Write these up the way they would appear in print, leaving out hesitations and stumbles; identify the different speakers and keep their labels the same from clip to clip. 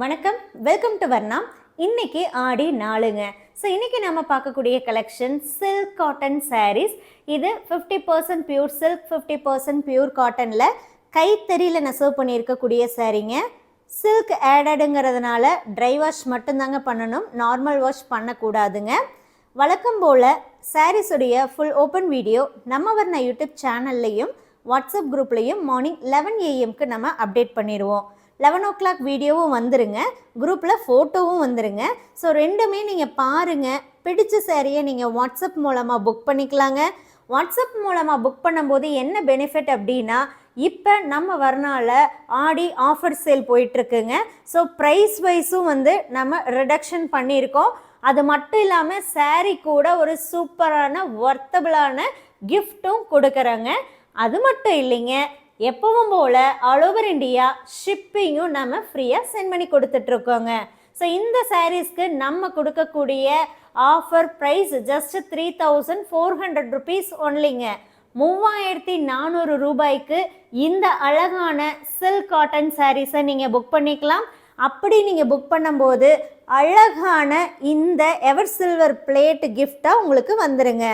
Speaker 1: வணக்கம், welcome to Varna. இன்னைக்கு ஆடி நாளுங்க. ஸோ இன்னைக்கு நம்ம பார்க்கக்கூடிய கலெக்ஷன் சில்க் காட்டன் சாரீஸ். இது 50% பியூர் சில்க், 50% பியூர் காட்டனில் கைத்தறியில் நெசவு பண்ணியிருக்கக்கூடிய சாரீங்க. சில்க் ஆடடுங்கிறதுனால ட்ரை வாஷ் மட்டும்தாங்க பண்ணணும், நார்மல் வாஷ் பண்ணக்கூடாதுங்க. வழக்கம் போல் சாரீஸுடைய ஃபுல் ஓப்பன் வீடியோ நம்ம வர்ணா யூடியூப் சேனல்லையும் வாட்ஸ்அப் குரூப்லேயும் மார்னிங் 11 AM நம்ம அப்டேட் பண்ணிடுவோம். 11 o'clock வீடியோவும் வந்துருங்க, குரூப்பில் ஃபோட்டோவும் வந்துருங்க. ஸோ ரெண்டுமே நீங்கள் பாருங்கள். பிடிச்ச சாரியை நீங்கள் வாட்ஸ்அப் மூலமாக புக் பண்ணிக்கலாங்க. வாட்ஸ்அப் மூலமாக புக் பண்ணும்போது என்ன பெனிஃபிட் அப்படின்னா, இப்போ நம்ம வர்ணால ஆடி ஆஃபர் சேல் போயிட்டுருக்குங்க. ஸோ ப்ரைஸ் வைஸும் நம்ம ரிடக்ஷன் பண்ணியிருக்கோம். அது மட்டும் இல்லாமல் சாரீ கூட ஒரு சூப்பரான ஒர்த்தபிளான கிஃப்ட்டும் கொடுக்குறாங்க. அது மட்டும் இல்லைங்க, எப்பவும் போல் ஆல் ஓவர் இந்தியா ஷிப்பிங்கும் நம்ம ஃப்ரீயாக சென்ட் பண்ணி கொடுத்துட்ருக்கோங்க. ஸோ இந்த சாரீஸ்க்கு நம்ம கொடுக்கக்கூடிய ஆஃபர் ப்ரைஸ் ஜஸ்ட் 3400 rupees ஒன்லிங்க. 3400 ரூபாய்க்கு இந்த அழகான சில்க் காட்டன் சாரீஸை நீங்கள் புக் பண்ணிக்கலாம். அப்படி நீங்கள் புக் பண்ணும்போது அழகான இந்த எவர் சில்வர் பிளேட் கிஃப்டாக உங்களுக்கு வந்துடுங்க.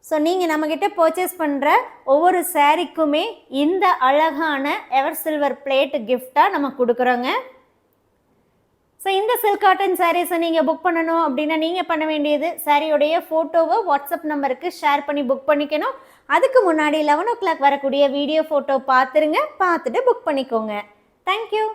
Speaker 1: ஸோ நீங்கள் நம்மக்கிட்ட பர்ச்சேஸ் பண்ணுற ஒவ்வொரு சாரீக்குமே இந்த அழகான எவர் சில்வர் பிளேட் கிஃப்டாக நம்ம கொடுக்குறோங்க. ஸோ இந்த சில்க் காட்டன் சாரீஸை நீங்கள் புக் பண்ணணும் அப்படின்னா நீங்கள் பண்ண வேண்டியது சாரியோடைய ஃபோட்டோவை வாட்ஸ்அப் நம்பருக்கு ஷேர் பண்ணி புக் பண்ணிக்கணும். அதுக்கு முன்னாடி 11 o'clock வரக்கூடிய வீடியோ ஃபோட்டோ பார்த்துருங்க, பார்த்துட்டு புக் பண்ணிக்கோங்க. தேங்க்யூ.